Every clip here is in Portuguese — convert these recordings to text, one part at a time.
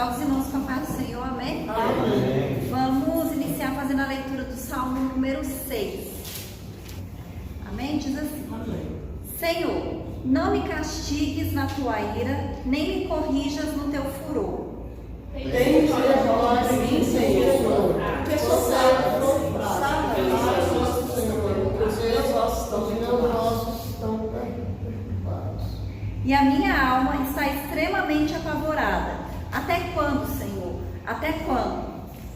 saudar os irmãos com a paz do Senhor, amém? Amém. Vamos iniciar fazendo a leitura do Salmo número 6. Amém? Diz assim: Amém. Senhor, não me castigues na tua ira, nem me corrijas no teu furor. Tem misericórdia de mim, Senhor, porque sou fraco, Senhor, porque os meus ossos estão perturbados. E a minha alma está extremamente apavorada. Até quando, Senhor? Até quando?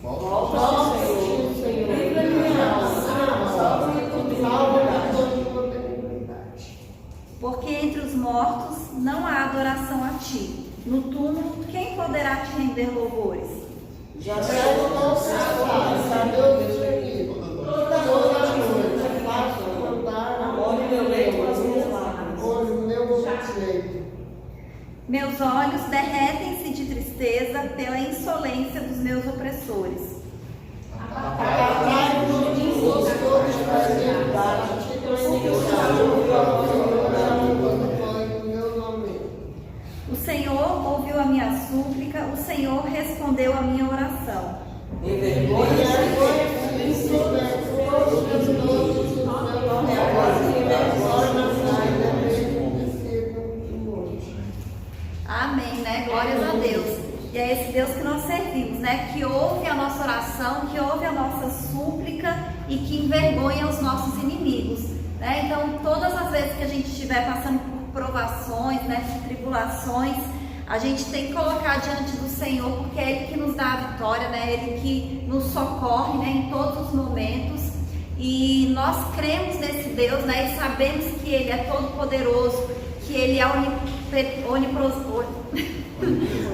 Volta, Senhor, livra minha alma, salva-me com tua benignidade. Porque entre os mortos não há adoração a ti. No túmulo, quem poderá te render louvores? Já servo não se afasta, meu Deus querido. Toda noite faço cantar amor e meu leito as minhas lágrimas. Hoje o meu leito. Meus olhos derretem-se de tristeza pela insolência dos meus opressores. Acabai-vos de todos para a eternidade. O Senhor ouviu a minha súplica, o Senhor respondeu a minha oração. Amém, né? Glórias a Deus. E é esse Deus que nós servimos, né? Que ouve a nossa oração, que ouve a nossa súplica e que envergonha os nossos inimigos, né? Então, todas as vezes que a gente estiver passando por provações, né, tribulações, a gente tem que colocar diante do Senhor, porque é Ele que nos dá a vitória, né? Ele que nos socorre, né, em todos os momentos. E nós cremos nesse Deus, né? E sabemos que Ele é todo poderoso, que Ele é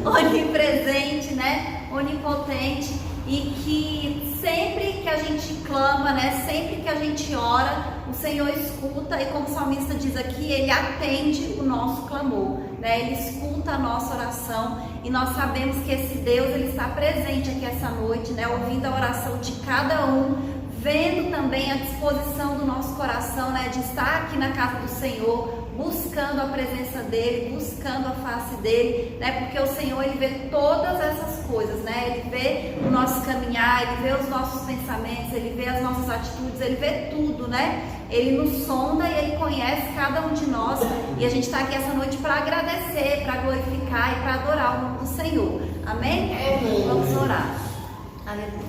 onipresente, né? Onipotente, e que sempre que a gente clama, né? Sempre que a gente ora, o Senhor escuta, e como o salmista diz aqui, Ele atende o nosso clamor, né? Ele escuta a nossa oração, e nós sabemos que esse Deus, Ele está presente aqui essa noite, né? Ouvindo a oração de cada um, vendo também a disposição do nosso coração, né? De estar aqui na casa do Senhor, buscando a presença dEle, buscando a face dEle, né? Porque o Senhor, Ele vê todas essas coisas, né? Ele vê o nosso caminhar, Ele vê os nossos pensamentos, Ele vê as nossas atitudes, Ele vê tudo, né? Ele nos sonda e Ele conhece cada um de nós, e a gente está aqui essa noite para agradecer, para glorificar e para adorar o nome do Senhor. Amém? Vamos orar. Aleluia.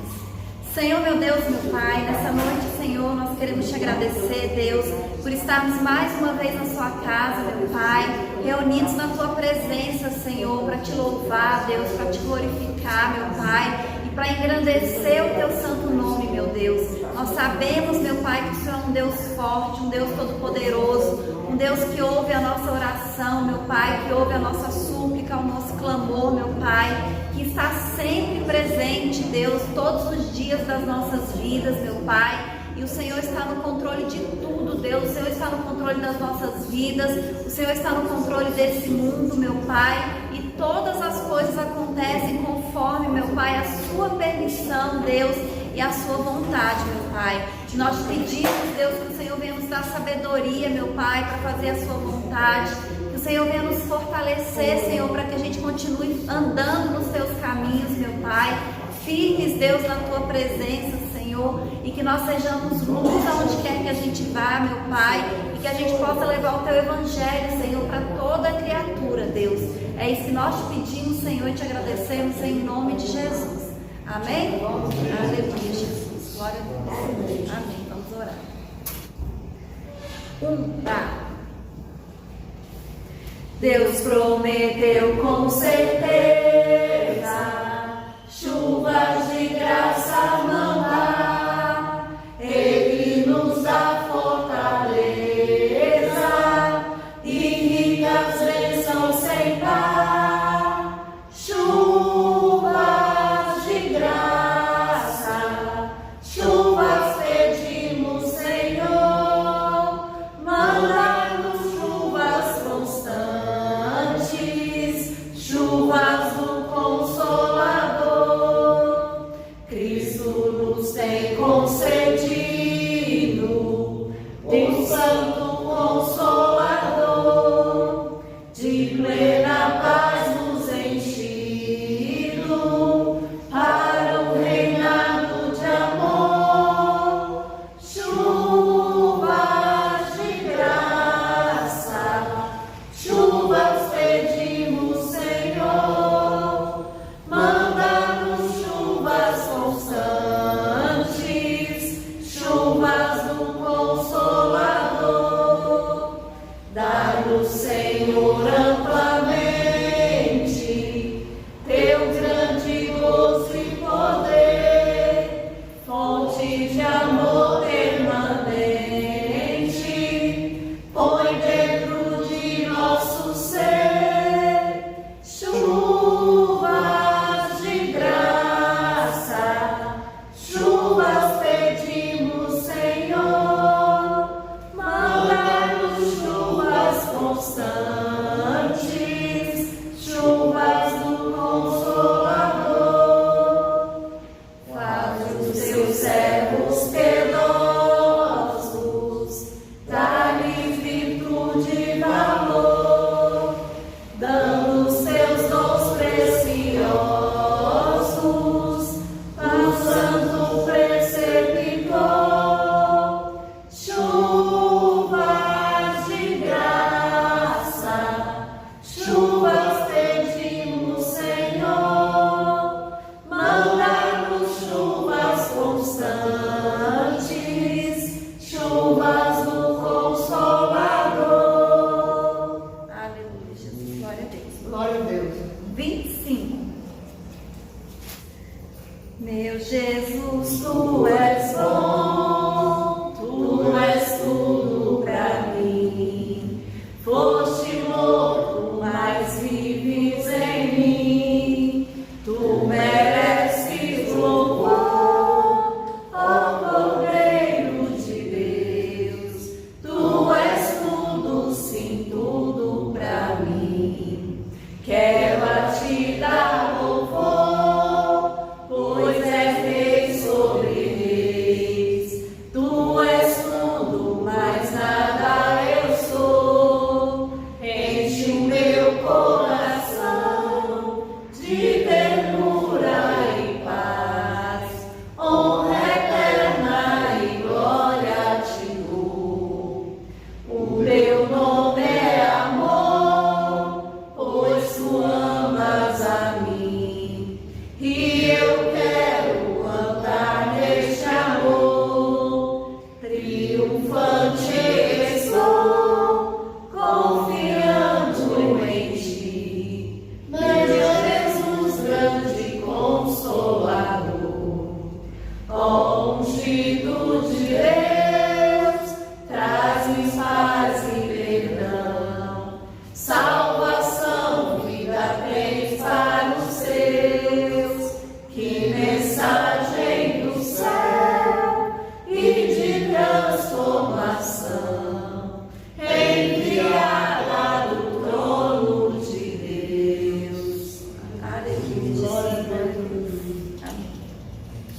Senhor, meu Deus, meu Pai, nessa noite, Senhor, nós queremos te agradecer, Deus, por estarmos mais uma vez na sua casa, meu Pai, reunidos na tua presença, Senhor, para te louvar, Deus, para te glorificar, meu Pai, e para engrandecer o teu santo nome, meu Deus. Nós sabemos, meu Pai, que o Senhor é um Deus forte, um Deus todo-poderoso, um Deus que ouve a nossa oração, meu Pai, que ouve a nossa súplica, o nosso clamor, meu Pai, que está sempre presente, Deus, todos os dias das nossas vidas, meu Pai. E o Senhor está no controle de tudo, Deus. O Senhor está no controle das nossas vidas. O Senhor está no controle desse mundo, meu Pai. E todas as coisas acontecem conforme, meu Pai, a sua permissão, Deus, e a sua vontade, meu Pai. E nós te pedimos, Deus, que o Senhor venha nos dar sabedoria, meu Pai, para fazer a sua vontade. Que o Senhor venha nos fortalecer, Senhor, para que a gente continue andando nos teus caminhos, meu Pai. Firmes, Deus, na tua presença, Senhor, e que nós sejamos luz aonde quer que a gente vá, meu Pai, e que a gente possa levar o teu evangelho, Senhor, para toda criatura, Deus. É isso que nós te pedimos, Senhor, e te agradecemos em nome de Jesus. Amém? Aleluia, Jesus. Glória a Deus. Amém. Vamos orar. Deus prometeu com certeza chuvas de graça mandar, Ele nos dá fortaleza e ricas bênçãos sem par. Chuvas de graça, chuvas pedimos, Senhor, manda-nos chuvas constantes, chuvas do Consolador. Cristo Senhor amplamente, teu grande gozo e poder, fonte de amor permanente, põe dentro de nosso ser chuvas de graça, chuvas pedimos, Senhor, manda-nos chuvas constantes, chuvas do Consolador. Faz os teus servos piedosos, dá-lhes virtude e valor, dando os teus dons preciosos ao santo preceptor. Chuvas de graça, chuvas pedimos, Senhor, manda-nos chuvas constantes, chuvas do Consolador. Aleluia, Jesus. Glória a Deus. Glória a Deus. 25. Meu Jesus, tu és bom, Tu és tudo pra mim, foste morto, mas vives em mim. Tu mereces louvor, ó Cordeiro de Deus. Tu és tudo, sim, tudo pra mim. Quero a ti dar louvor, pois és rei sobre reis. Tu és tudo, mas nada eu sou. Enche o meu coração de ternura e paz, honra eterna e glória te dou. O teu nome é amor, pois tu amas a mim, e eu quero cantar neste amor. Triunfante estou, confiando em ti, meu Jesus, grande Consolador. Ó ungido de Deus, trazes paz e perdão, salvação, vida tens para os seus. Que mensagem do céu e de transformação, enviada do trono de Deus. aleluia, Glória a Jesus. Deus. Amém.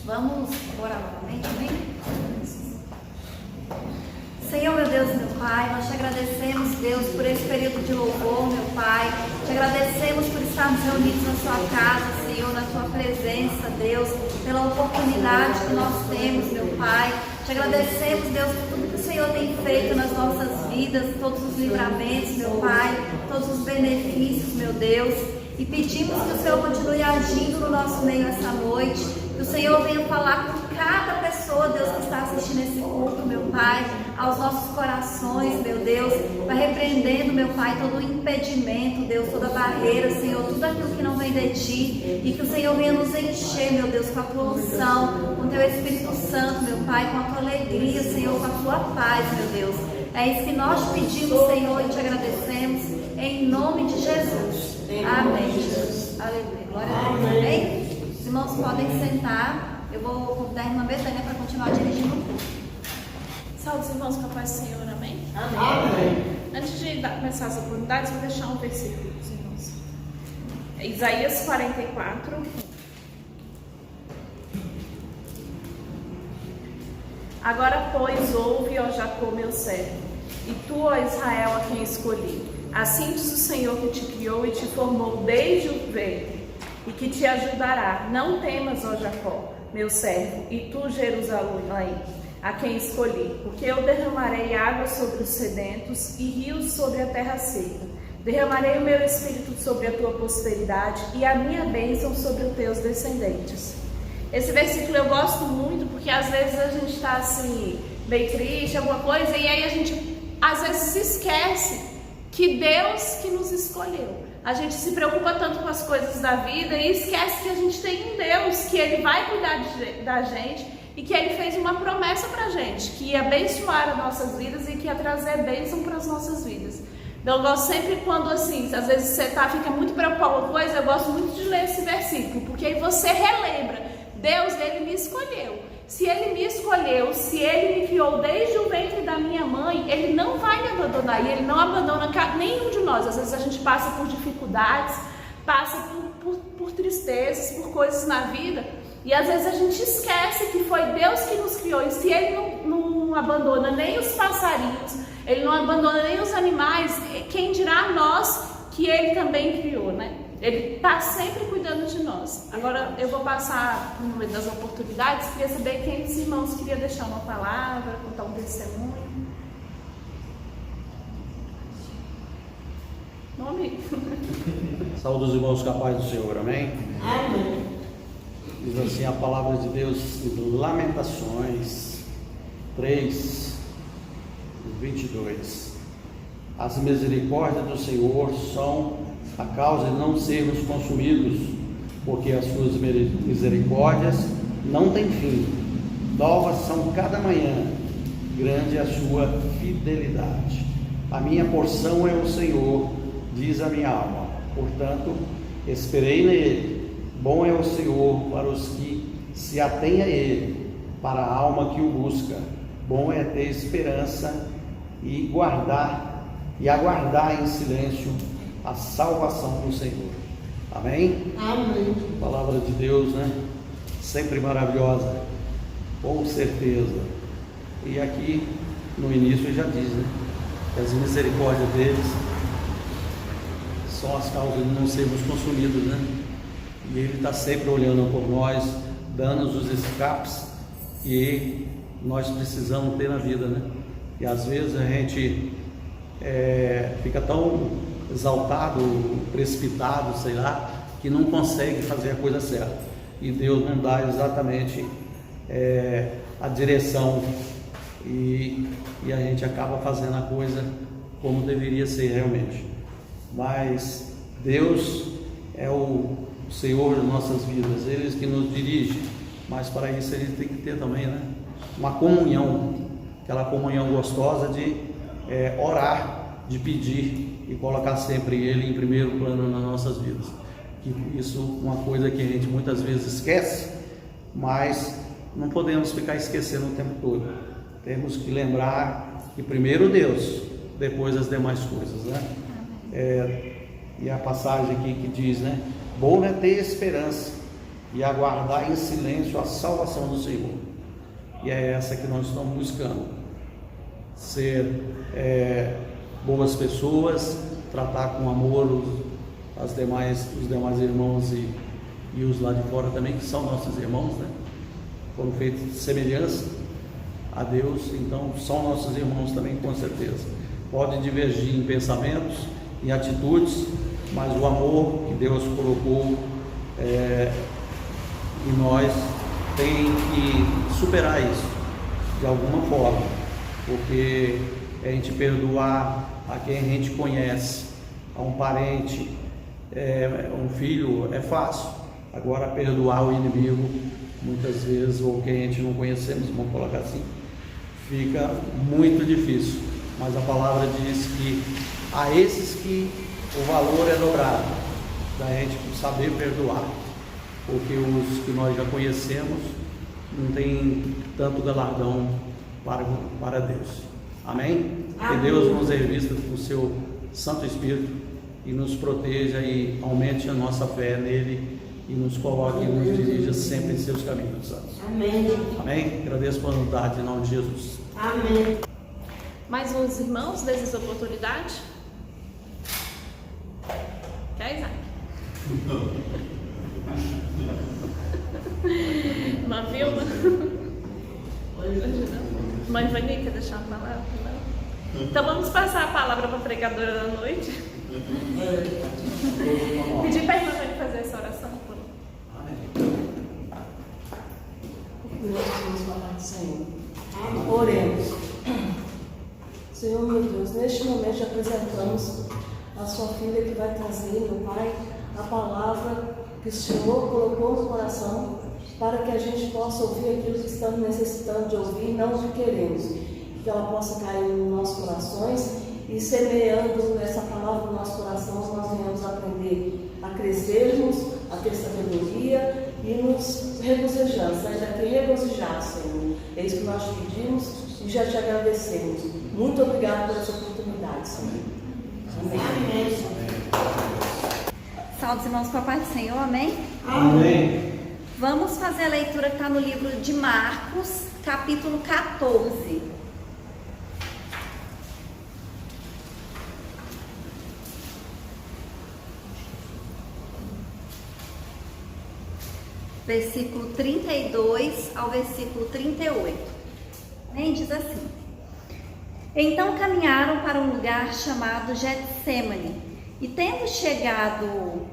Vamos orar novamente, amém? Senhor, meu Deus e meu Pai, nós te agradecemos, Deus, por esse período de louvor, meu Pai. Te agradecemos por estarmos reunidos na sua casa, Senhor, na tua presença, Deus, pela oportunidade que nós temos, meu Pai. Te agradecemos, Deus, por tudo que o Senhor tem feito nas nossas vidas, todos os livramentos, meu Pai, todos os benefícios, meu Deus. E pedimos que o Senhor continue agindo no nosso meio essa noite, que o Senhor venha falar com cada pessoa, Deus, que está assistindo esse culto, meu Pai, aos nossos corações, meu Deus, vai repreendendo, meu Pai, todo o impedimento, Deus, toda barreira, Senhor, tudo aquilo que não vem de Ti, e que o Senhor venha nos encher, meu Deus, com a tua unção, com o Teu Espírito Santo, meu Pai, com a tua alegria, Senhor, com a tua paz, meu Deus. É isso que nós pedimos, Senhor, e te agradecemos, em nome de Jesus. Amém, Jesus. Aleluia. Glória a Deus. Amém? Os irmãos podem sentar. Eu vou convidar a irmã Betânia para continuar dirigindo o culto. Salve os irmãos com a paz do Senhor, amém? Amém. Antes de começar as oportunidades, vou deixar um versículo para os irmãos. Isaías 44. Agora, pois, ouve, ó Jacó, meu servo, e tu, ó Israel, a quem escolhi. Assim diz o Senhor que te criou e te formou desde o ventre, e que te ajudará. Não temas, ó Jacó, meu servo, e tu, Jerusalém, a quem escolhi, porque eu derramarei água sobre os sedentos e rios sobre a terra seca. Derramarei o meu espírito sobre a tua posteridade e a minha bênção sobre os teus descendentes. Esse versículo eu gosto muito porque às vezes a gente está assim, bem triste, alguma coisa, e aí a gente às vezes se esquece que Deus que nos escolheu. A gente se preocupa tanto com as coisas da vida e esquece que a gente tem um Deus, que Ele vai cuidar da gente e que Ele fez uma promessa pra gente, que ia abençoar as nossas vidas e que ia trazer bênção para as nossas vidas. Então eu gosto sempre quando assim, às vezes você fica muito preocupado com coisa, eu gosto muito de ler esse versículo, porque aí você relembra, Deus, Ele me escolheu. Se Ele me escolheu, se Ele me criou desde o ventre da minha mãe, Ele não vai me abandonar, e Ele não abandona nenhum de nós. Às vezes a gente passa por dificuldades, passa por tristezas, por coisas na vida, e às vezes a gente esquece que foi Deus que nos criou, e se Ele não abandona nem os passarinhos, Ele não abandona nem os animais, quem dirá nós que Ele também criou, né? Ele está sempre cuidando de nós. Agora eu vou passar no meio das oportunidades. Queria saber quem dos irmãos queria deixar uma palavra, contar um testemunho. Nome? Saúde os irmãos capazes do Senhor, amém? Amém. Diz assim a palavra de Deus em Lamentações 3, 22. As misericórdias do Senhor são a causa de não sermos consumidos, porque as suas misericórdias não têm fim, novas são cada manhã, grande é a sua fidelidade. A minha porção é o Senhor, diz a minha alma, portanto esperei nele. Bom é o Senhor para os que se atêm a ele, para a alma que o busca. Bom é ter esperança e aguardar em silêncio a salvação do Senhor. Amém? Amém. Palavra de Deus, né? Sempre maravilhosa, com certeza. E aqui no início já diz, né? Que as misericórdias deles são as causas de não sermos consumidos, né? E Ele está sempre olhando por nós, dando os escapes que nós precisamos ter na vida, né? E às vezes a gente fica tão exaltado, precipitado, sei lá, que não consegue fazer a coisa certa, e Deus não dá exatamente a direção, e a gente acaba fazendo a coisa como deveria ser realmente. Mas Deus é o Senhor de nossas vidas, Ele que nos dirige, mas para isso Ele tem que ter também, né, uma comunhão, aquela comunhão gostosa de orar, de pedir e colocar sempre Ele em primeiro plano nas nossas vidas. Que isso é uma coisa que a gente muitas vezes esquece, mas não podemos ficar esquecendo o tempo todo. Temos que lembrar que primeiro Deus, depois as demais coisas, né? E a passagem aqui que diz, né? Bom é ter esperança e aguardar em silêncio a salvação do Senhor. E é essa que nós estamos buscando. Ser boas pessoas, tratar com amor os demais irmãos e os lá de fora também, que são nossos irmãos, né? Foram feitos de semelhança a Deus, então são nossos irmãos também, com certeza. Pode divergir em pensamentos, em atitudes, mas o amor que Deus colocou em nós tem que superar isso de alguma forma, porque a gente perdoar a quem a gente conhece, a um parente, um filho, é fácil. Agora perdoar o inimigo, muitas vezes, ou quem a gente não conhecemos, vamos colocar assim, fica muito difícil. Mas a palavra diz que a esses que o valor é dobrado, da gente saber perdoar, porque os que nós já conhecemos não tem tanto galardão para Deus. Amém? Que Deus nos revista com o seu Santo Espírito e nos proteja e aumente a nossa fé nele e nos coloque e nos dirija sempre em seus caminhos santos. Amém. Amém? Agradeço por unidade em nome de Jesus. Amém. Mais uns irmãos dessa oportunidade? Quer, Isaac? Irmã Vilma? Mãe Vani, quer deixar uma palavra? Não? Então vamos passar a palavra para a pregadora da noite. Pedir para a irmã Vani fazer essa oração. Nós vamos falar do Senhor. Oremos. Senhor, meu Deus, neste momento apresentamos a sua filha que vai trazer, meu Pai, a palavra que o Senhor colocou no coração para que a gente possa ouvir aquilo que estamos necessitando de ouvir, não o que queremos. Que ela possa cair nos nossos corações e semeando essa palavra no nosso coração, nós venhamos aprender a crescermos, a ter sabedoria e nos regozijar, sair daqui regozijados, Senhor. É isso que nós te pedimos e já te agradecemos. Muito obrigado por essa oportunidade, Senhor. Amém. Salve os irmãos com a paz do Senhor, amém? Amém. Vamos fazer a leitura que está no livro de Marcos, capítulo 14. Versículo 32 ao versículo 38. Nem diz assim: Então caminharam para um lugar chamado Getsêmani, e tendo chegado,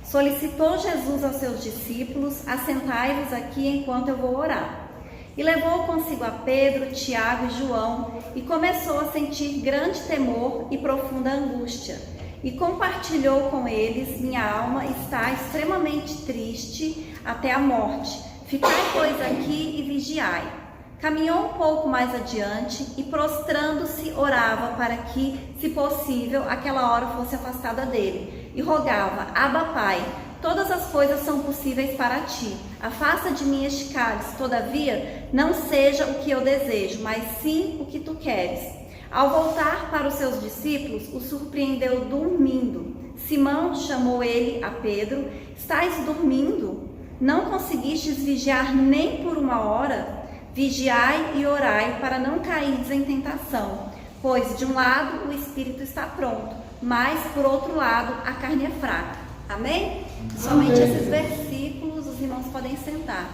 solicitou Jesus aos seus discípulos: Assentai-vos aqui enquanto eu vou orar. E levou consigo a Pedro, Tiago e João, e começou a sentir grande temor e profunda angústia. E compartilhou com eles: Minha alma está extremamente triste até a morte. Ficai, pois, aqui e vigiai. Caminhou um pouco mais adiante e, prostrando-se, orava para que, se possível, aquela hora fosse afastada dele. E rogava: Abba, Pai, todas as coisas são possíveis para ti. Afasta de mim este cálice, todavia, não seja o que eu desejo, mas sim o que tu queres. Ao voltar para os seus discípulos, o surpreendeu dormindo. Simão chamou ele a Pedro: Estais dormindo? Não conseguistes vigiar nem por uma hora? Vigiai e orai para não cairdes em tentação. Pois de um lado o espírito está pronto, mas por outro lado a carne é fraca. Amém? Somente esses versículos, os irmãos podem sentar.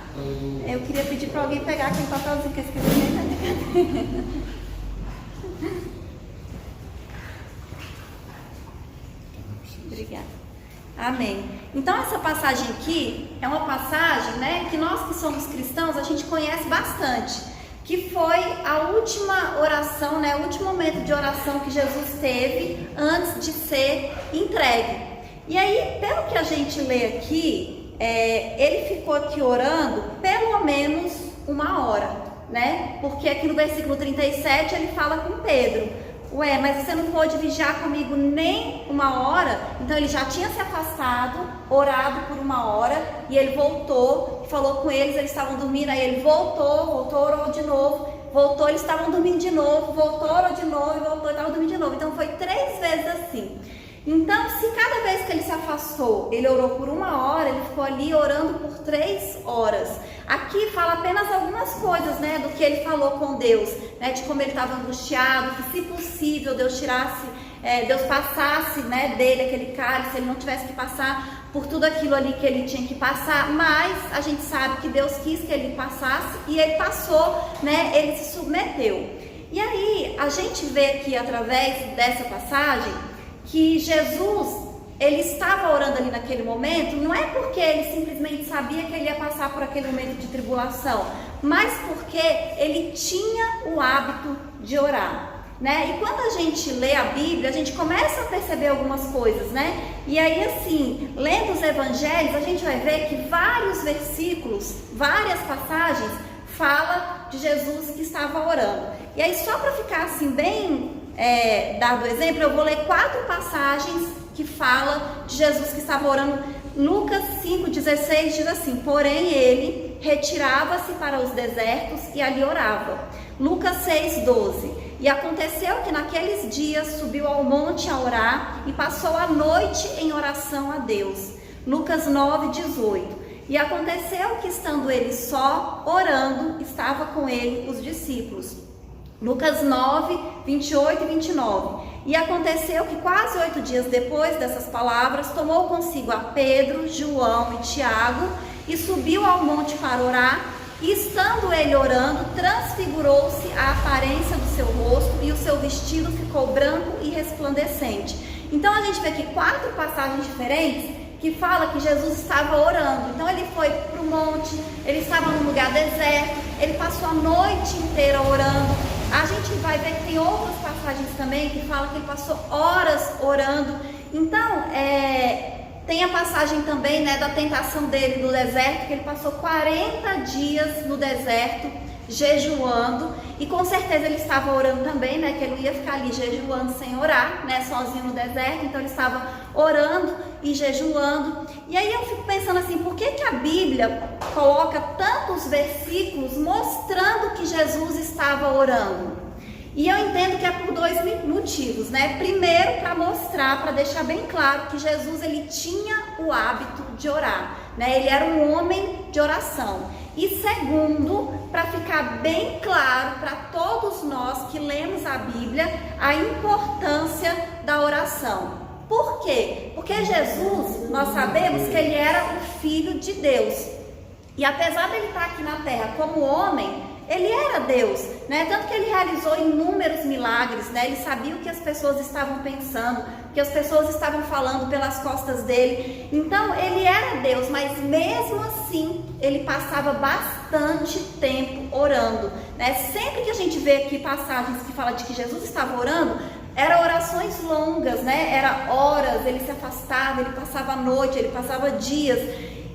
Eu queria pedir para alguém pegar aquele papelzinho que eu escrevi na minha cadeira. Obrigada. Amém. Então essa passagem aqui é uma passagem, né, que nós que somos cristãos, a gente conhece bastante, que foi a última oração, né, o último momento de oração que Jesus teve antes de ser entregue. E aí, pelo que a gente lê aqui, ele ficou aqui orando pelo menos uma hora, né? Porque aqui no versículo 37 ele fala com Pedro: Ué, mas você não pôde vigiar comigo nem uma hora? Então ele já tinha se afastado, orado por uma hora, e ele voltou, falou com eles estavam dormindo, aí ele voltou, orou de novo, voltou, eles estavam dormindo de novo, voltou, orou de novo, voltou, estavam dormindo de novo. Então foi 3 vezes assim. Então, se cada vez que ele se afastou, ele orou por uma hora, ele ficou ali orando por 3 horas. Aqui fala apenas algumas coisas, né, do que ele falou com Deus, né, de como ele estava angustiado, que se possível Deus tirasse, Deus passasse, né, dele aquele cálice, ele não tivesse que passar por tudo aquilo ali que ele tinha que passar, mas a gente sabe que Deus quis que ele passasse e ele passou, né, ele se submeteu. E aí, a gente vê aqui através dessa passagem que Jesus, ele estava orando ali naquele momento, não é porque ele simplesmente sabia que ele ia passar por aquele momento de tribulação, mas porque ele tinha o hábito de orar, né? E quando a gente lê a Bíblia, a gente começa a perceber algumas coisas, né? E aí, assim, lendo os evangelhos, a gente vai ver que vários versículos, várias passagens, fala de Jesus que estava orando. E aí, só para ficar assim bem dado exemplo, eu vou ler 4 passagens que fala de Jesus que estava orando. Lucas 5,16 diz assim: Porém ele retirava-se para os desertos e ali orava. Lucas 6,12: E aconteceu que naqueles dias subiu ao monte a orar e passou a noite em oração a Deus. Lucas 9,18: E aconteceu que estando ele só orando, estava com ele os discípulos. Lucas 9, 28 e 29. E aconteceu que quase 8 dias depois dessas palavras, tomou consigo a Pedro, João e Tiago e subiu ao monte para orar. E estando ele orando, transfigurou-se a aparência do seu rosto e o seu vestido ficou branco e resplandecente. Então a gente vê aqui 4 passagens diferentes que fala que Jesus estava orando. Então ele foi para o monte, ele estava num lugar deserto, ele passou a noite inteira orando. A gente vai ver que tem outras passagens também que falam que ele passou horas orando. Então, tem a passagem também, né, da tentação dele no deserto, que ele passou 40 dias no deserto, jejuando, e com certeza ele estava orando também, né, que ele não ia ficar ali jejuando sem orar, né, sozinho no deserto, então ele estava orando e jejuando. E aí eu fico pensando assim, por que a Bíblia coloca tantos versículos mostrando que Jesus estava orando? E eu entendo que é por dois motivos, né? Primeiro, para mostrar, para deixar bem claro que Jesus, ele tinha o hábito de orar, né? Ele era um homem de oração. E segundo, para ficar bem claro para todos nós que lemos a Bíblia, a importância da oração. Por quê? Porque Jesus, nós sabemos que ele era o Filho de Deus. E apesar dele estar aqui na terra como homem, ele era Deus, né? Tanto que ele realizou inúmeros milagres, né? Ele sabia o que as pessoas estavam pensando, o que as pessoas estavam falando pelas costas dele. Então, ele era Deus, mas mesmo assim, ele passava bastante tempo orando, né? Sempre que a gente vê aqui passagens que falam de que Jesus estava orando, eram orações longas, né? Era horas, ele se afastava, ele passava a noite, ele passava dias.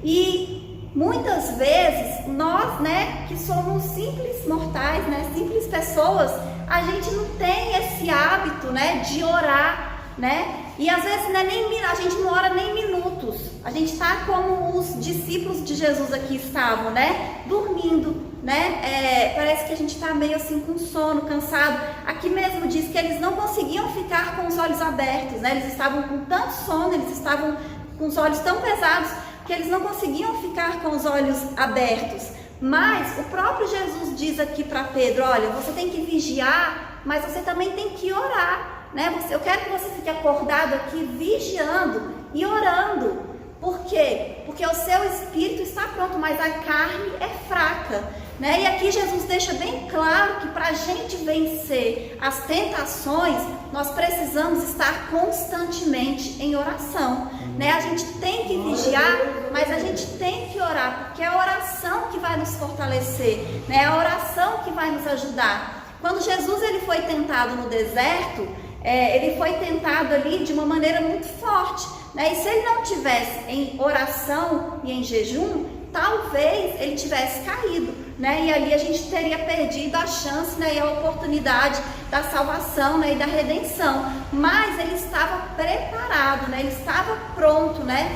E muitas vezes, nós, né, que somos simples mortais, né, simples pessoas, a gente não tem esse hábito, né, de orar, né, e às vezes a gente não ora nem minutos, a gente está como os discípulos de Jesus aqui estavam, né, dormindo, né, parece que a gente está meio assim com sono, cansado. Aqui mesmo diz que eles não conseguiam ficar com os olhos abertos, né, eles estavam com tanto sono, eles estavam com os olhos tão pesados, que eles não conseguiam ficar com os olhos abertos. Mas o próprio Jesus diz aqui para Pedro, olha, você tem que vigiar, mas você também tem que orar, né? Eu quero que você fique acordado aqui, vigiando e orando. Por quê? Porque o seu espírito está pronto, mas a carne é fraca, né? E aqui Jesus deixa bem claro que para a gente vencer as tentações, nós precisamos estar constantemente em oração, né? A gente tem que vigiar, mas a gente tem que orar, porque é a oração que vai nos fortalecer, né? É a oração que vai nos ajudar. Quando Jesus ele foi tentado no deserto, ele foi tentado ali de uma maneira muito forte, né? E se ele não tivesse em oração e em jejum, talvez ele tivesse caído, né? E ali a gente teria perdido a chance, né, e a oportunidade da salvação, né, e da redenção. Mas ele estava preparado, né? Ele estava pronto, né,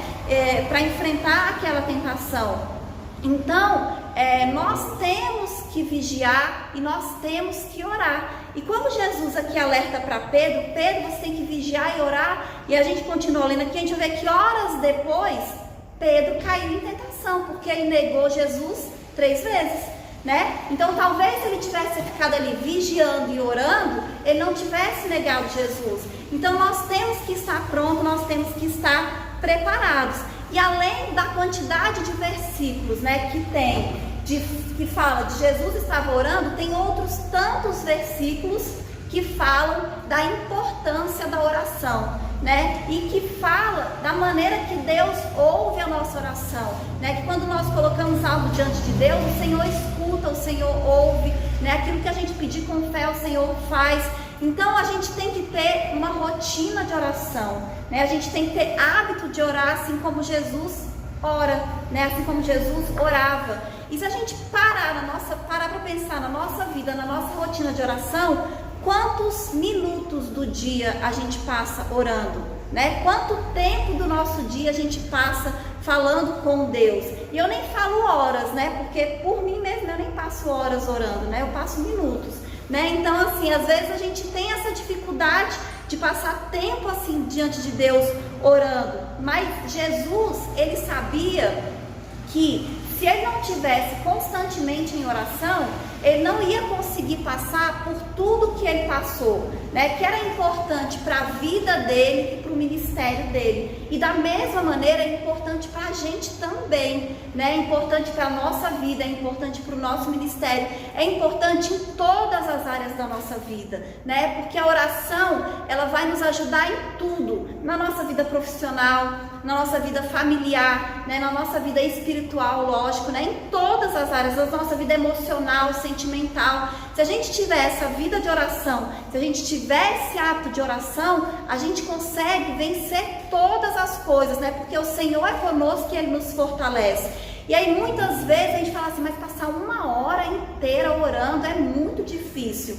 para enfrentar aquela tentação. Então, nós temos que vigiar e nós temos que orar. E quando Jesus aqui alerta para Pedro, você tem que vigiar e orar, e a gente continua lendo aqui, a gente vê que horas depois, Pedro caiu em tentação, porque ele negou Jesus 3 vezes, né? Então, talvez se ele tivesse ficado ali vigiando e orando, ele não tivesse negado Jesus. Então, nós temos que estar prontos, nós temos que estar preparados. E além da quantidade de versículos, né, que fala de Jesus estava orando, tem outros tantos versículos que falam da importância da oração, né? E que fala da maneira que Deus ouve a nossa oração, né? Que quando nós colocamos algo diante de Deus, o Senhor escuta, o Senhor ouve, né? Aquilo que a gente pedir com fé, o Senhor faz. Então a gente tem que ter uma rotina de oração, né? A gente tem que ter hábito de orar assim como Jesus ora, né? Assim como Jesus orava. E se a gente parar para pensar na nossa vida, na nossa rotina de oração, quantos minutos do dia a gente passa orando, né? Quanto tempo do nosso dia a gente passa falando com Deus? E eu nem falo horas, né? Porque por mim mesma eu nem passo horas orando, né? Eu passo minutos, né? Então, assim, às vezes a gente tem essa dificuldade de passar tempo assim diante de Deus orando. Mas Jesus, ele sabia que se ele não tivesse constantemente em oração, ele não ia conseguir passar por tudo que ele passou, né? Que era importante para a vida dele e para o ministério dele. E da mesma maneira é importante para a gente também, né? É importante para a nossa vida, é importante para o nosso ministério, é importante em todas as áreas da nossa vida, né? Porque a oração, ela vai nos ajudar em tudo, na nossa vida profissional, na nossa vida familiar, né? Na nossa vida espiritual, lógico, né? Em todas as áreas da nossa vida emocional, sentimental. Se a gente tiver essa vida de oração, se a gente tiver esse hábito de oração, a gente consegue vencer todas as coisas, né? Porque o Senhor é conosco e Ele nos fortalece. E aí muitas vezes a gente fala assim, mas passar uma hora inteira orando é muito difícil.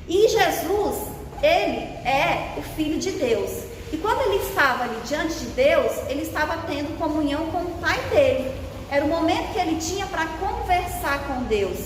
E Jesus, Ele é o Filho de Deus. E quando Ele estava ali diante de Deus, Ele estava tendo comunhão com o Pai dele. Era o momento que Ele tinha para conversar com Deus.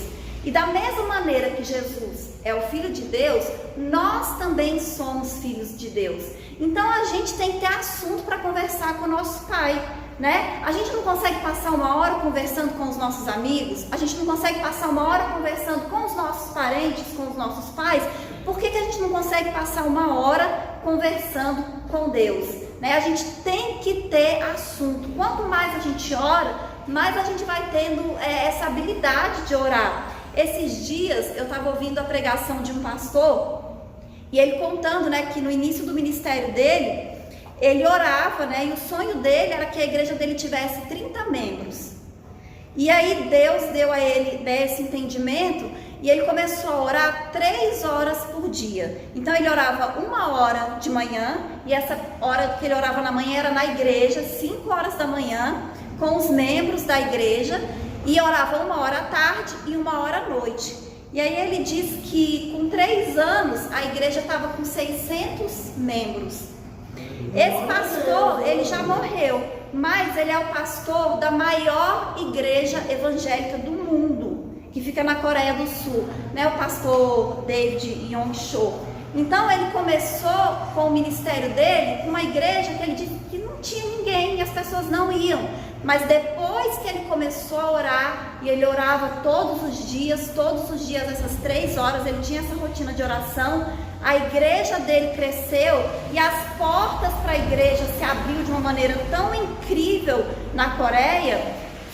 E da mesma maneira que Jesus é o Filho de Deus, nós também somos filhos de Deus. Então a gente tem que ter assunto para conversar com o nosso Pai, né? A gente não consegue passar uma hora conversando com os nossos amigos, a gente não consegue passar uma hora conversando com os nossos parentes, com os nossos pais. Por que a gente não consegue passar uma hora conversando com Deus, né? A gente tem que ter assunto. Quanto mais a gente ora, mais a gente vai tendo essa habilidade de orar. Esses dias eu estava ouvindo a pregação de um pastor e ele contando, né, que no início do ministério dele, ele orava, né, e o sonho dele era que a igreja dele tivesse 30 membros. E aí Deus deu a ele, né, esse entendimento e ele começou a orar 3 horas por dia. Então ele orava 1 hora de manhã e essa hora que ele orava na manhã era na igreja, 5 horas da manhã, com os membros da igreja, e orava 1 hora à tarde e 1 hora à noite. E aí ele diz que com 3 anos a igreja estava com 600 membros. Esse pastor, ele já morreu, mas ele é o pastor da maior igreja evangélica do mundo, que fica na Coreia do Sul, né? O pastor David Yong-cho. Então ele começou com o ministério dele, com uma igreja que ele disse que não tinha ninguém e as pessoas não iam. Mas depois que ele começou a orar, e ele orava todos os dias, essas 3 horas, ele tinha essa rotina de oração, a igreja dele cresceu e as portas para a igreja se abriu de uma maneira tão incrível na Coreia,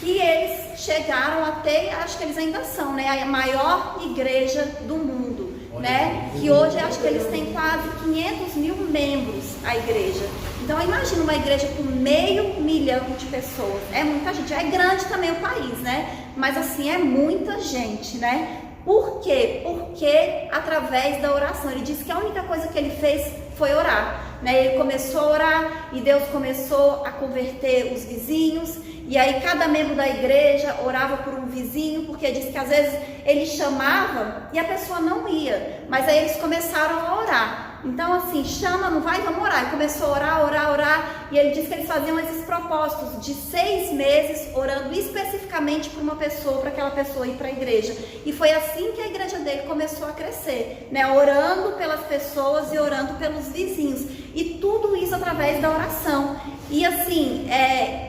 que eles chegaram a ter, acho que eles ainda são, né, a maior igreja do mundo, né, que hoje acho que eles têm quase 500 mil membros, a igreja. Então imagina uma igreja com 500 mil de pessoas, é muita gente, é grande também o país, né, mas assim, é muita gente, né. Por quê? Porque através da oração, ele disse que a única coisa que ele fez foi orar, né? Ele começou a orar e Deus começou a converter os vizinhos, e aí cada membro da igreja orava por um vizinho, porque disse que às vezes ele chamava e a pessoa não ia, mas aí eles começaram a orar. Então assim, chama, não vai, vamos orar. Ele começou a orar, e ele disse que eles faziam esses propósitos de 6 meses, orando especificamente por uma pessoa, para aquela pessoa ir para a igreja. E foi assim que a igreja dele começou a crescer, né? Orando pelas pessoas e orando pelos vizinhos. E tudo isso através da oração. E assim,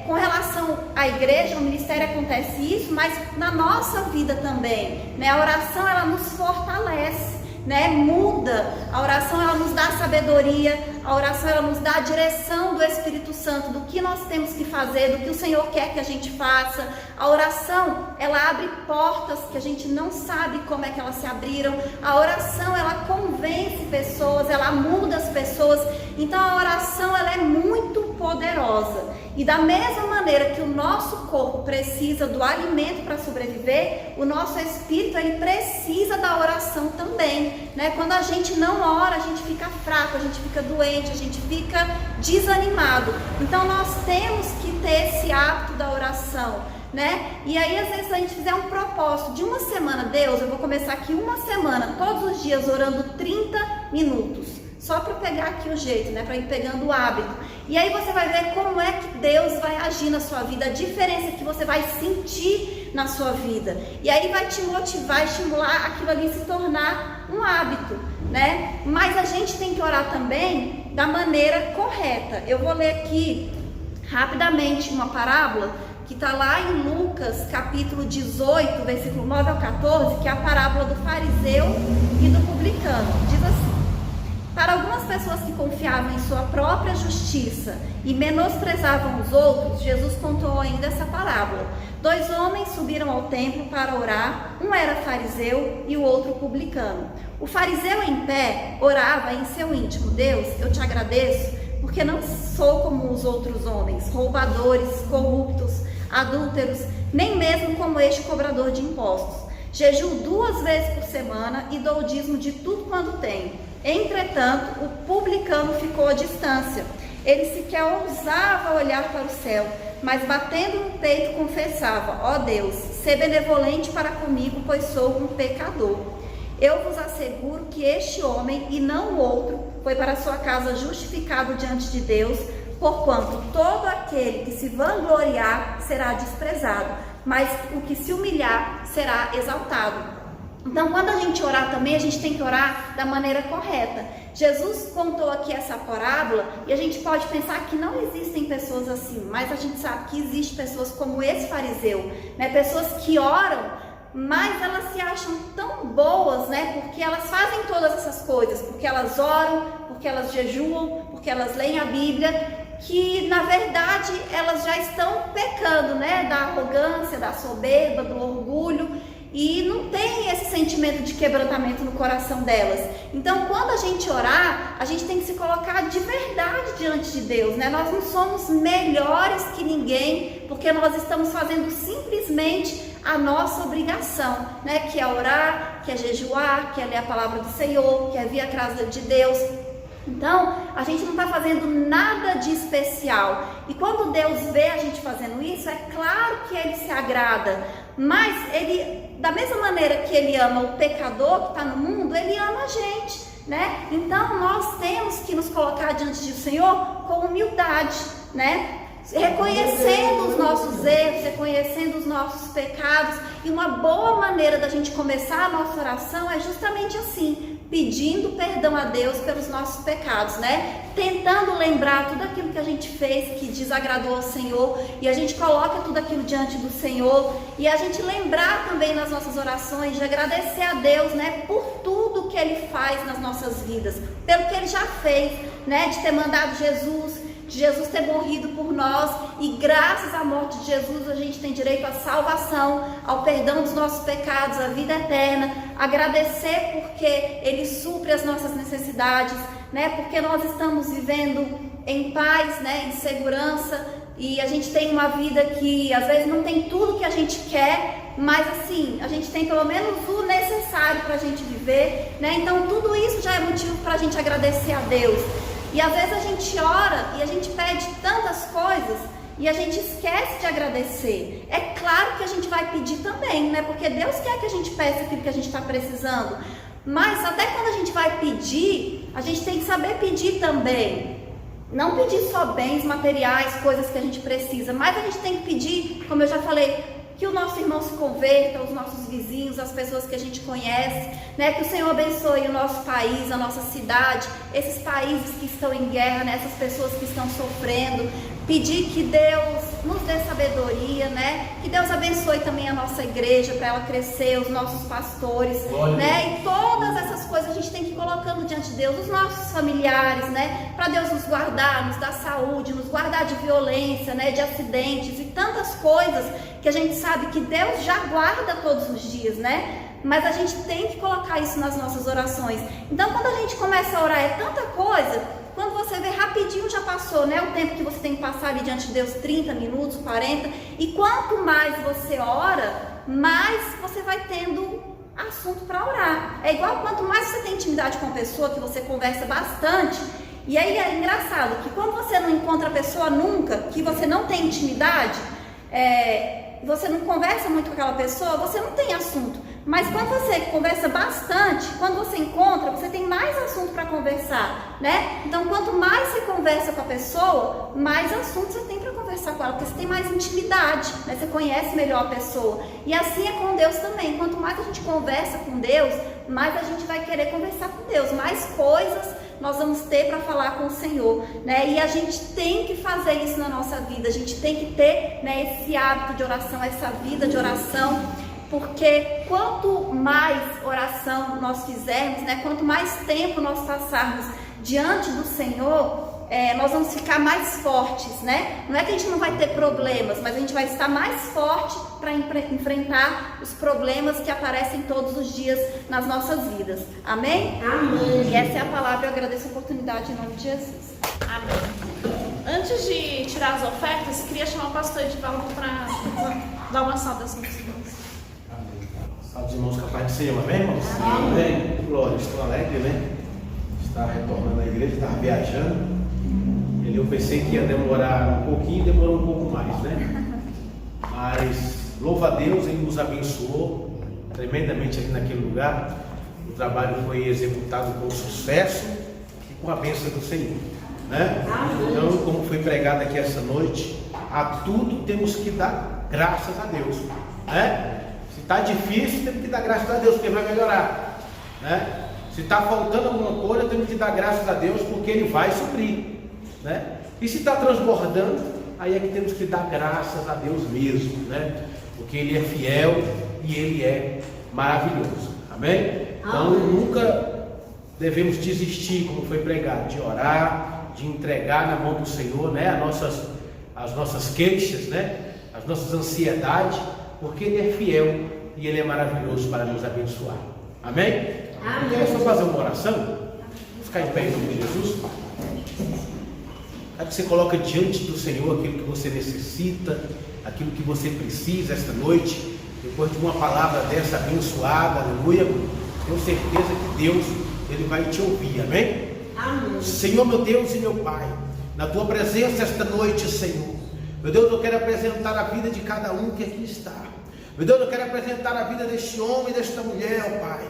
com relação à igreja, o ministério acontece isso, mas na nossa vida também, né? A oração, ela nos fortalece, né? Muda. A oração, ela nos dá sabedoria, a oração, ela nos dá a direção do Espírito Santo, do que nós temos que fazer, do que o Senhor quer que a gente faça. A oração, ela abre portas que a gente não sabe como é que elas se abriram. A oração, ela convence pessoas, ela muda as pessoas. Então a oração, ela é muito poderosa. E da mesma maneira que o nosso corpo precisa do alimento para sobreviver, o nosso espírito, ele precisa da oração também, né? Quando a gente não ora, a gente fica fraco, a gente fica doente, a gente fica desanimado. Então nós temos que ter esse hábito da oração, né? E aí às vezes, se a gente fizer um propósito de uma semana, Deus, eu vou começar aqui uma semana, todos os dias orando 30 minutos. Só para pegar aqui o jeito, né? Para ir pegando o hábito. E aí você vai ver como é que Deus vai agir na sua vida, a diferença que você vai sentir na sua vida. E aí vai te motivar, estimular aquilo ali se tornar um hábito, né? Mas a gente tem que orar também da maneira correta. Eu vou ler aqui rapidamente uma parábola que está lá em Lucas, capítulo 18, versículo 9 ao 14, que é a parábola do fariseu e do publicano. Diz assim: para algumas pessoas que confiavam em sua própria justiça e menosprezavam os outros, Jesus contou ainda essa parábola. 2 homens subiram ao templo para orar, um era fariseu e o outro publicano. O fariseu em pé orava em seu íntimo: Deus, eu te agradeço porque não sou como os outros homens, roubadores, corruptos, adúlteros, nem mesmo como este cobrador de impostos. Jejuo 2 vezes por semana e dou o dízimo de tudo quanto tenho. Entretanto, o publicano ficou à distância. Ele sequer ousava olhar para o céu, mas batendo no peito confessava: ó Deus, sê benevolente para comigo, pois sou um pecador. Eu vos asseguro que este homem, e não o outro, foi para sua casa justificado diante de Deus, porquanto todo aquele que se vangloriar será desprezado, mas o que se humilhar será exaltado. Então, quando a gente orar também, a gente tem que orar da maneira correta. Jesus contou aqui essa parábola e a gente pode pensar que não existem pessoas assim, mas a gente sabe que existem pessoas como esse fariseu, né? Pessoas que oram, mas elas se acham tão boas, né? Porque elas fazem todas essas coisas, porque elas oram, porque elas jejuam, porque elas leem a Bíblia, que na verdade elas já estão pecando, né? Da arrogância, da soberba, do orgulho. E não tem esse sentimento de quebrantamento no coração delas. Então, quando a gente orar, a gente tem que se colocar de verdade diante de Deus, né? Nós não somos melhores que ninguém, porque nós estamos fazendo simplesmente a nossa obrigação, né? Que é orar, que é jejuar, que é ler a palavra do Senhor, que é vir à casa de Deus. Então, a gente não está fazendo nada de especial. E quando Deus vê a gente fazendo isso, é claro que Ele se agrada. Mas Ele, da mesma maneira que Ele ama o pecador que está no mundo, Ele ama a gente, né? Então, nós temos que nos colocar diante do Senhor com humildade, né? Reconhecendo os nossos erros, reconhecendo os nossos pecados. E uma boa maneira da gente começar a nossa oração é justamente assim, pedindo perdão a Deus pelos nossos pecados, né? Tentando lembrar tudo aquilo que a gente fez que desagradou ao Senhor, e a gente coloca tudo aquilo diante do Senhor, e a gente lembrar também nas nossas orações de agradecer a Deus, né? Por tudo que Ele faz nas nossas vidas, pelo que Ele já fez, né? De ter mandado Jesus, de Jesus ter morrido por nós, e graças à morte de Jesus a gente tem direito à salvação, ao perdão dos nossos pecados, à vida eterna. Agradecer porque Ele supre as nossas necessidades, né? Porque nós estamos vivendo em paz, né? Em segurança, e a gente tem uma vida que às vezes não tem tudo que a gente quer, mas assim, a gente tem pelo menos o necessário para a gente viver, né? Então tudo isso já é motivo para a gente agradecer a Deus. E às vezes a gente ora e a gente pede tantas coisas e a gente esquece de agradecer. É claro que a gente vai pedir também, né? Porque Deus quer que a gente peça aquilo que a gente está precisando. Mas até quando a gente vai pedir, a gente tem que saber pedir também. Não pedir só bens materiais, coisas que a gente precisa, mas a gente tem que pedir, como eu já falei, que o nosso irmão se converta, os nossos vizinhos, as pessoas que a gente conhece, né? Que o Senhor abençoe o nosso país, a nossa cidade, esses países que estão em guerra, né? Essas pessoas que estão sofrendo. Pedir que Deus nos dê sabedoria, né? Que Deus abençoe também a nossa igreja para ela crescer, os nossos pastores, né? E todas essas coisas a gente tem que ir colocando diante de Deus, os nossos familiares, né? Para Deus nos guardar, nos dar saúde, nos guardar de violência, né? De acidentes e tantas coisas que a gente sabe que Deus já guarda todos os dias, né? Mas a gente tem que colocar isso nas nossas orações. Então, quando a gente começa a orar, é tanta coisa. Quando você vê, rapidinho já passou, né? O tempo que você tem que passar ali diante de Deus, 30 minutos, 40. E quanto mais você ora, mais você vai tendo assunto para orar. É igual quanto mais você tem intimidade com a pessoa, que você conversa bastante. E aí é engraçado que quando você não encontra a pessoa nunca, que você não tem intimidade, você não conversa muito com aquela pessoa, você não tem assunto. Mas quando você conversa bastante, quando você encontra, você tem mais assunto para conversar, né? Então, quanto mais você conversa com a pessoa, mais assunto você tem para conversar com ela, porque você tem mais intimidade, né? Você conhece melhor a pessoa. E assim é com Deus também. Quanto mais a gente conversa com Deus, mais a gente vai querer conversar com Deus, mais coisas nós vamos ter para falar com o Senhor, né? E a gente tem que fazer isso na nossa vida, a gente tem que ter, né, esse hábito de oração, essa vida de oração, porque quanto mais oração nós fizermos, né, quanto mais tempo nós passarmos diante do Senhor, nós vamos ficar mais fortes, né? Não é que a gente não vai ter problemas, mas a gente vai estar mais forte para enfrentar os problemas que aparecem todos os dias nas nossas vidas. Amém? Amém. E essa é a palavra, eu agradeço a oportunidade em nome de Jesus. Amém. Antes de tirar as ofertas, queria chamar o pastor Edivaldo para dar uma saudação aos irmãos. Salve os irmãos, capaz de Senhor, amém, irmãos? Amém. Glória, estou alegre, né? Está retornando à igreja, estava viajando. Eu pensei que ia demorar um pouquinho, demorou um pouco mais, né? Mas louva a Deus, Ele nos abençoou tremendamente ali naquele lugar. O trabalho foi executado com sucesso e com a bênção do Senhor, né? Então, como foi pregado aqui essa noite, a tudo temos que dar graças a Deus, né? Se está difícil, temos que dar graças a Deus, porque vai melhorar, né? Se está faltando alguma coisa, temos que dar graças a Deus, porque Ele vai suprir, né? E se está transbordando, aí é que temos que dar graças a Deus mesmo, né? Porque Ele é fiel e Ele é maravilhoso, amém? Então nunca devemos desistir, como foi pregado, de orar, de entregar na mão do Senhor, né? As nossas queixas, né? As nossas ansiedades, porque Ele é fiel e Ele é maravilhoso para nos abençoar, amém? Amém. É só fazer uma oração, vamos ficar em pé em nome de Jesus. Quero que você coloque diante do Senhor aquilo que você necessita, aquilo que você precisa esta noite, depois de uma palavra dessa abençoada, aleluia. Tenho certeza que Deus, Ele vai te ouvir, amém? Amém. Senhor, meu Deus e meu Pai, na Tua presença esta noite, Senhor, meu Deus, eu quero apresentar a vida de cada um que aqui está. Meu Deus, eu quero apresentar a vida deste homem e desta mulher, ó Pai.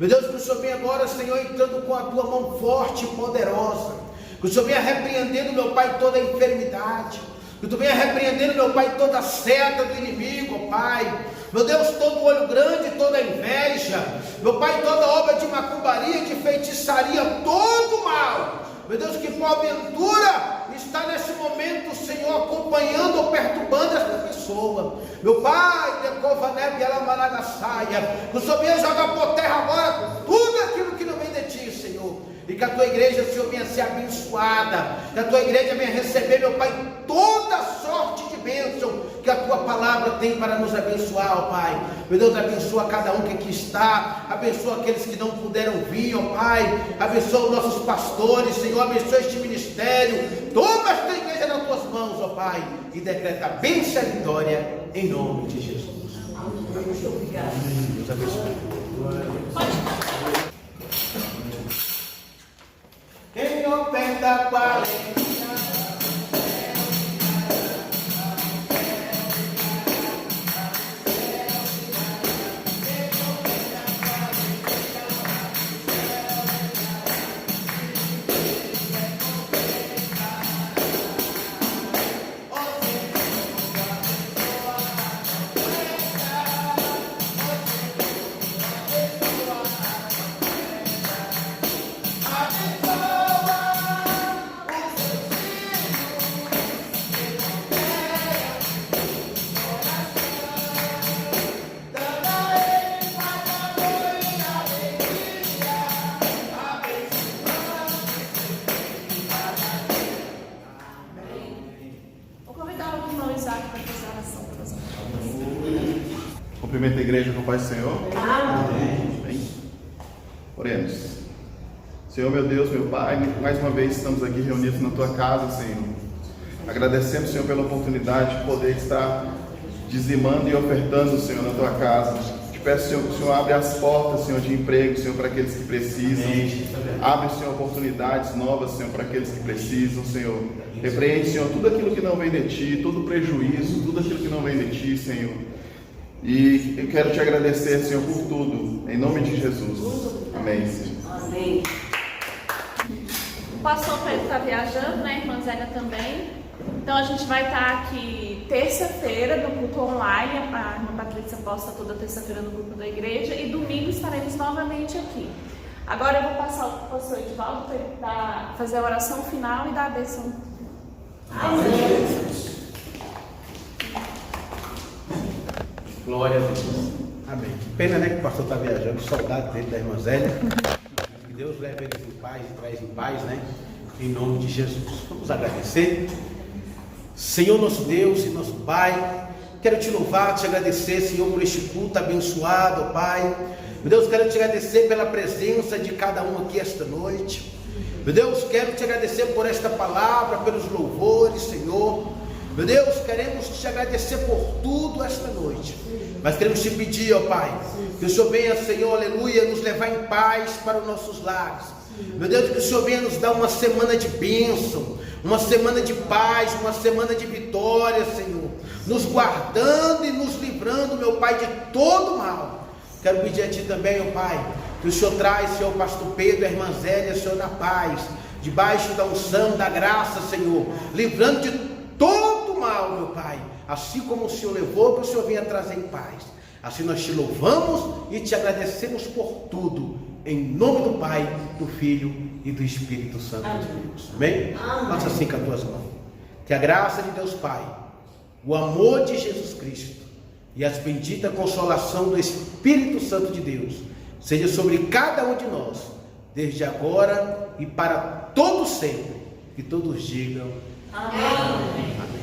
Meu Deus, que o Senhor venha agora, Senhor, entrando com a Tua mão forte e poderosa. Que o Senhor venha repreendendo, meu Pai, toda a enfermidade. Que tu venha repreendendo, meu Pai, toda a seta do inimigo, ó Pai. Meu Deus, todo olho grande, toda inveja. Meu Pai, toda obra de macumbaria, de feitiçaria, todo mal. Meu Deus, que porventura está nesse momento, Senhor, acompanhando ou perturbando essa pessoa. Meu Pai, decova neve, ela maraga saia. Que o Senhor venha jogar por terra agora tudo aquilo que não vem de Ti, Senhor. E que a Tua igreja, Senhor, venha ser abençoada. Que a Tua igreja venha receber, meu Pai, toda sorte de bênção que a Tua palavra tem para nos abençoar, ó Pai. Meu Deus, abençoa cada um que aqui está. Abençoa aqueles que não puderam vir, ó Pai. Abençoa os nossos pastores, Senhor. Abençoa este ministério. Toma esta igreja nas Tuas mãos, ó Pai. E decreta a bênção e a vitória em nome de Jesus. Muito obrigado. Deus abençoe. Quem oferta com alegria, Cumprimento a igreja com a paz do Senhor. Amém. Oremos. Senhor, meu Deus, meu Pai, mais uma vez estamos aqui reunidos na Tua casa, Senhor. Agradecemos, Senhor, pela oportunidade de poder estar dizimando e ofertando, Senhor, na Tua casa. Te peço, Senhor, que o Senhor abra as portas, Senhor, de emprego, Senhor, para aqueles que precisam. Abre, Senhor, oportunidades novas, Senhor, para aqueles que precisam, Senhor. Repreende, Senhor, tudo aquilo que não vem de Ti, todo prejuízo, tudo aquilo que não vem de Ti, Senhor. E eu quero Te agradecer, Senhor, por tudo, em nome de Jesus. Amém, Senhor. Amém. O pastor Pedro está viajando, né? A irmã Zélia também. Então a gente vai estar aqui terça-feira no culto online. A irmã Patrícia posta toda terça-feira no grupo da igreja. E domingo estaremos novamente aqui. Agora eu vou passar o pastor Edivaldo para ele fazer a oração final e dar a bênção. Amém. Glória a Deus. Amém. Que pena, né, que o pastor está viajando, saudade dele, da irmã Zélia. Que Deus leve eles em paz e traz em paz, né? Em nome de Jesus. Vamos agradecer. Senhor nosso Deus e nosso Pai, quero Te louvar, Te agradecer, Senhor, por este culto abençoado, Pai. Meu Deus, quero Te agradecer pela presença de cada um aqui esta noite. Meu Deus, quero te agradecer por esta palavra, pelos louvores, Senhor. Meu Deus, queremos te agradecer por tudo esta noite. Mas queremos te pedir, ó Pai, que o Senhor venha, Senhor, aleluia, nos levar em paz para os nossos lares. Meu Deus, que o Senhor venha nos dar uma semana de bênção, uma semana de paz, uma semana de vitória, Senhor. Nos guardando e nos livrando, meu Pai, de todo mal. Quero pedir a Ti também, ó Pai, que o Senhor traz, Senhor, o pastor Pedro e a irmã Zélia, Senhor, na paz, debaixo da unção, da graça, Senhor, livrando de todo mal, meu Pai, assim como o Senhor levou, que o Senhor venha trazer em paz. Assim nós te louvamos e te agradecemos por tudo, em nome do Pai, do Filho e do Espírito Santo de Deus. Amém? Faça assim com as tuas mãos. Que a graça de Deus Pai, o amor de Jesus Cristo e as bendita consolação do Espírito Santo de Deus seja sobre cada um de nós, desde agora e para todo sempre. Que todos digam amém. Amém.